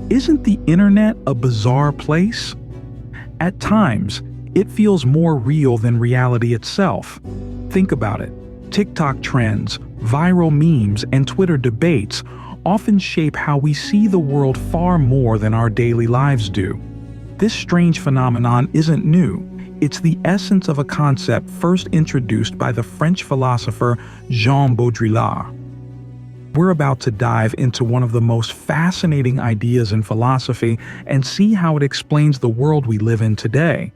Isn't the internet a bizarre place? At times, it feels more real than reality itself. Think about it. TikTok trends, viral memes, and Twitter debates often shape how we see the world far more than our daily lives do. This strange phenomenon isn't new. It's the essence of a concept first introduced by the French philosopher Jean Baudrillard. We're about to dive into one of the most fascinating ideas in philosophy and see how it explains the world we live in today.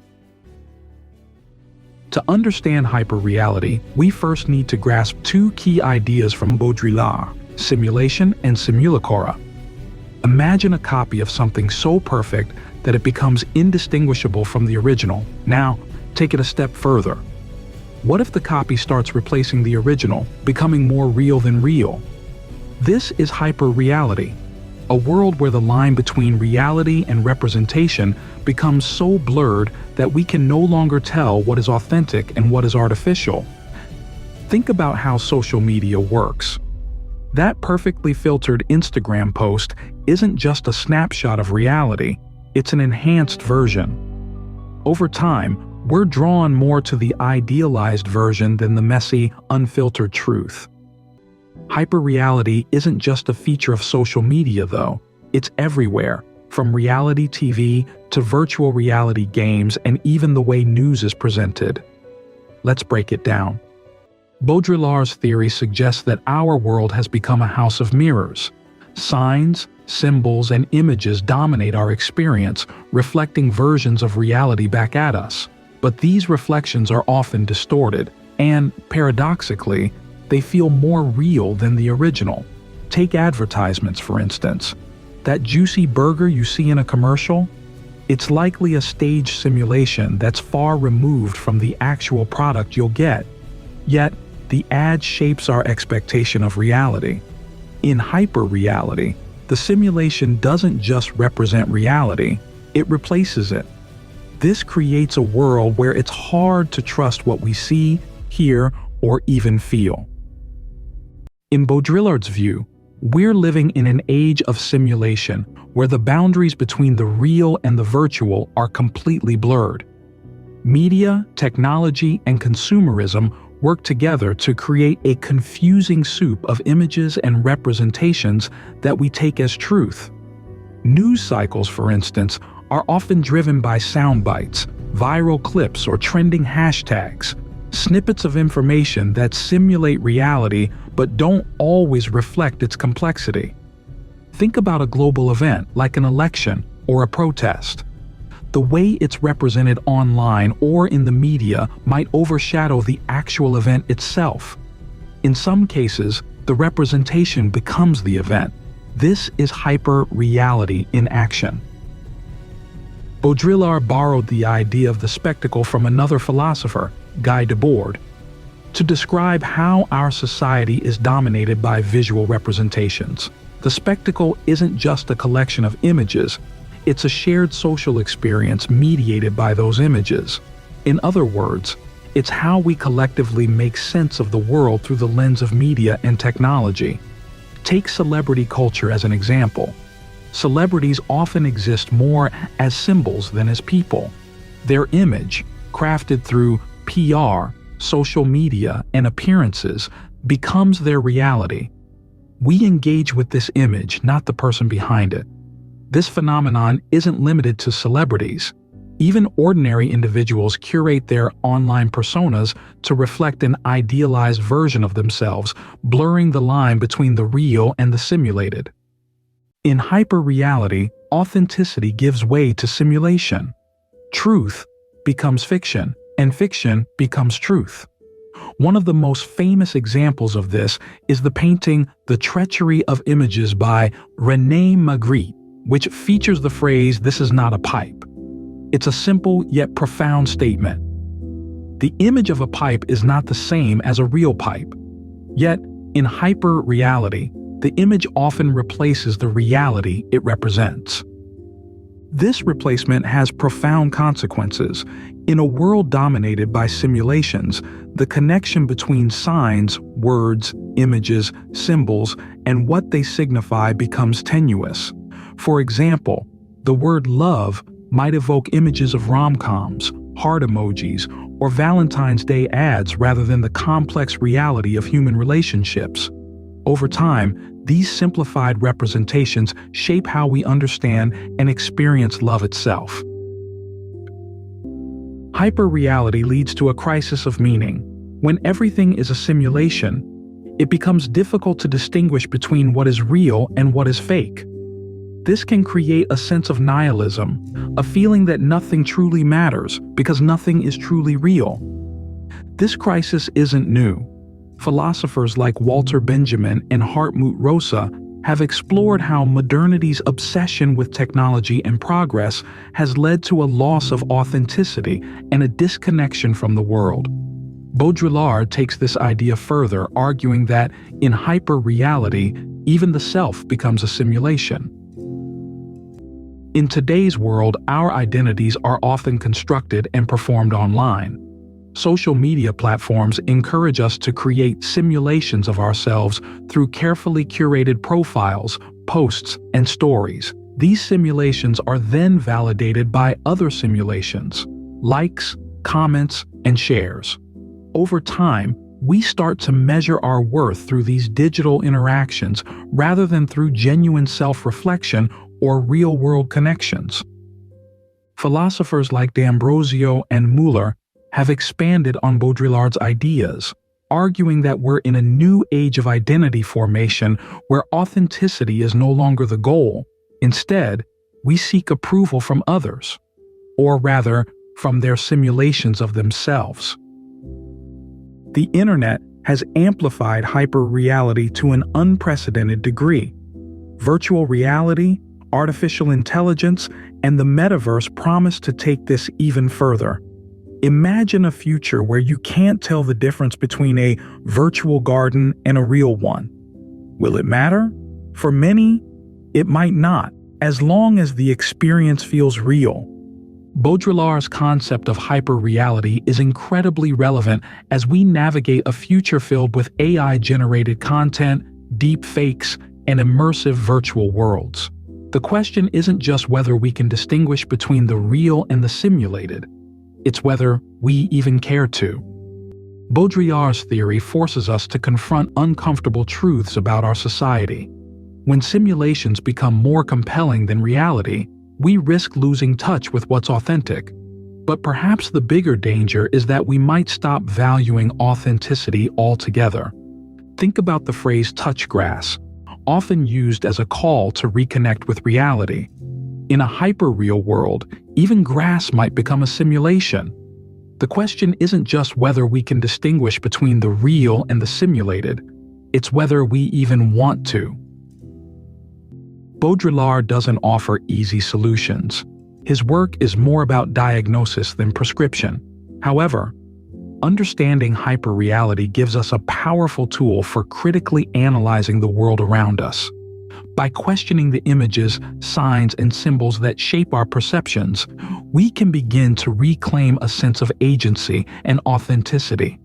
To understand hyperreality, we first need to grasp two key ideas from Baudrillard: simulation and simulacra. Imagine a copy of something so perfect that it becomes indistinguishable from the original. Now, take it a step further. What if the copy starts replacing the original, becoming more real than real? This is hyperreality, a world where the line between reality and representation becomes so blurred that we can no longer tell what is authentic and what is artificial. Think about how social media works. That perfectly filtered Instagram post isn't just a snapshot of reality, it's an enhanced version. Over time, we're drawn more to the idealized version than the messy, unfiltered truth. Hyperreality isn't just a feature of social media, though. It's everywhere, from reality TV to virtual reality games and even the way news is presented. Let's break it down. Baudrillard's theory suggests that our world has become a house of mirrors. Signs, symbols, and images dominate our experience, reflecting versions of reality back at us. But these reflections are often distorted, and, paradoxically, they feel more real than the original. Take advertisements, for instance. That juicy burger you see in a commercial? It's likely a staged simulation that's far removed from the actual product you'll get. Yet, the ad shapes our expectation of reality. In hyperreality, the simulation doesn't just represent reality, it replaces it. This creates a world where it's hard to trust what we see, hear, or even feel. In Baudrillard's view, we're living in an age of simulation where the boundaries between the real and the virtual are completely blurred. Media, technology, and consumerism work together to create a confusing soup of images and representations that we take as truth. News cycles, for instance, are often driven by sound bites, viral clips, or trending hashtags, snippets of information that simulate reality but don't always reflect its complexity. Think about a global event like an election or a protest. The way it's represented online or in the media might overshadow the actual event itself. In some cases, the representation becomes the event. This is hyper-reality in action. Baudrillard borrowed the idea of the spectacle from another philosopher, Guy Debord, to describe how our society is dominated by visual representations. The spectacle isn't just a collection of images, it's a shared social experience mediated by those images. In other words, it's how we collectively make sense of the world through the lens of media and technology. Take celebrity culture as an example. Celebrities often exist more as symbols than as people. Their image, crafted through PR, social media, and appearances, becomes their reality. We engage with this image, not the person behind it. This phenomenon isn't limited to celebrities. Even ordinary individuals curate their online personas to reflect an idealized version of themselves, blurring the line between the real and the simulated. In hyperreality, authenticity gives way to simulation. Truth becomes fiction, and fiction becomes truth. One of the most famous examples of this is the painting The Treachery of Images by René Magritte, which features the phrase, "This is not a pipe." It's a simple yet profound statement. The image of a pipe is not the same as a real pipe. Yet, in hyperreality, the image often replaces the reality it represents. This replacement has profound consequences. In a world dominated by simulations, the connection between signs, words, images, symbols, and what they signify becomes tenuous. For example, the word love might evoke images of rom-coms, heart emojis, or Valentine's Day ads rather than the complex reality of human relationships. Over time, these simplified representations shape how we understand and experience love itself. Hyperreality leads to a crisis of meaning. When everything is a simulation, it becomes difficult to distinguish between what is real and what is fake. This can create a sense of nihilism, a feeling that nothing truly matters because nothing is truly real. This crisis isn't new. Philosophers like Walter Benjamin and Hartmut Rosa have explored how modernity's obsession with technology and progress has led to a loss of authenticity and a disconnection from the world. Baudrillard takes this idea further, arguing that in hyperreality, even the self becomes a simulation. In today's world, our identities are often constructed and performed online. Social media platforms encourage us to create simulations of ourselves through carefully curated profiles, posts, and stories. These simulations are then validated by other simulations, likes, comments, and shares. Over time, we start to measure our worth through these digital interactions rather than through genuine self-reflection or real-world connections. Philosophers like D'Ambrosio and Muller have expanded on Baudrillard's ideas, arguing that we're in a new age of identity formation where authenticity is no longer the goal. Instead, we seek approval from others, or rather, from their simulations of themselves. The internet has amplified hyperreality to an unprecedented degree. Virtual reality, artificial intelligence, and the metaverse promise to take this even further. Imagine a future where you can't tell the difference between a virtual garden and a real one. Will it matter? For many, it might not, as long as the experience feels real. Baudrillard's concept of hyperreality is incredibly relevant as we navigate a future filled with AI-generated content, deep fakes, and immersive virtual worlds. The question isn't just whether we can distinguish between the real and the simulated. It's whether we even care to. Baudrillard's theory forces us to confront uncomfortable truths about our society. When simulations become more compelling than reality, we risk losing touch with what's authentic. But perhaps the bigger danger is that we might stop valuing authenticity altogether. Think about the phrase touch grass, often used as a call to reconnect with reality. In a hyperreal world, even grass might become a simulation. The question isn't just whether we can distinguish between the real and the simulated, it's whether we even want to. Baudrillard doesn't offer easy solutions. His work is more about diagnosis than prescription. However, understanding hyperreality gives us a powerful tool for critically analyzing the world around us. By questioning the images, signs, and symbols that shape our perceptions, we can begin to reclaim a sense of agency and authenticity.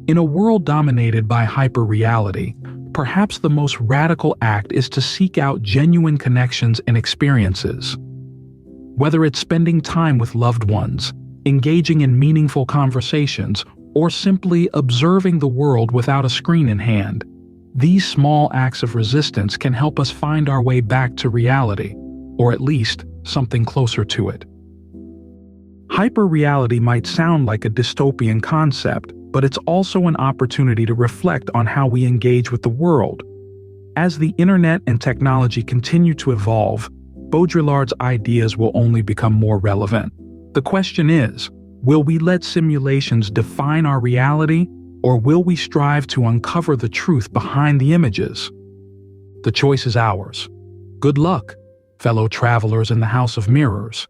In a world dominated by hyperreality, perhaps the most radical act is to seek out genuine connections and experiences. Whether it's spending time with loved ones, engaging in meaningful conversations, or simply observing the world without a screen in hand, these small acts of resistance can help us find our way back to reality, or at least something closer to it. Hyperreality might sound like a dystopian concept, but it's also an opportunity to reflect on how we engage with the world. As the internet and technology continue to evolve, Baudrillard's ideas will only become more relevant. The question is, will we let simulations define our reality, or will we strive to uncover the truth behind the images? The choice is ours. Good luck, fellow travelers in the House of Mirrors.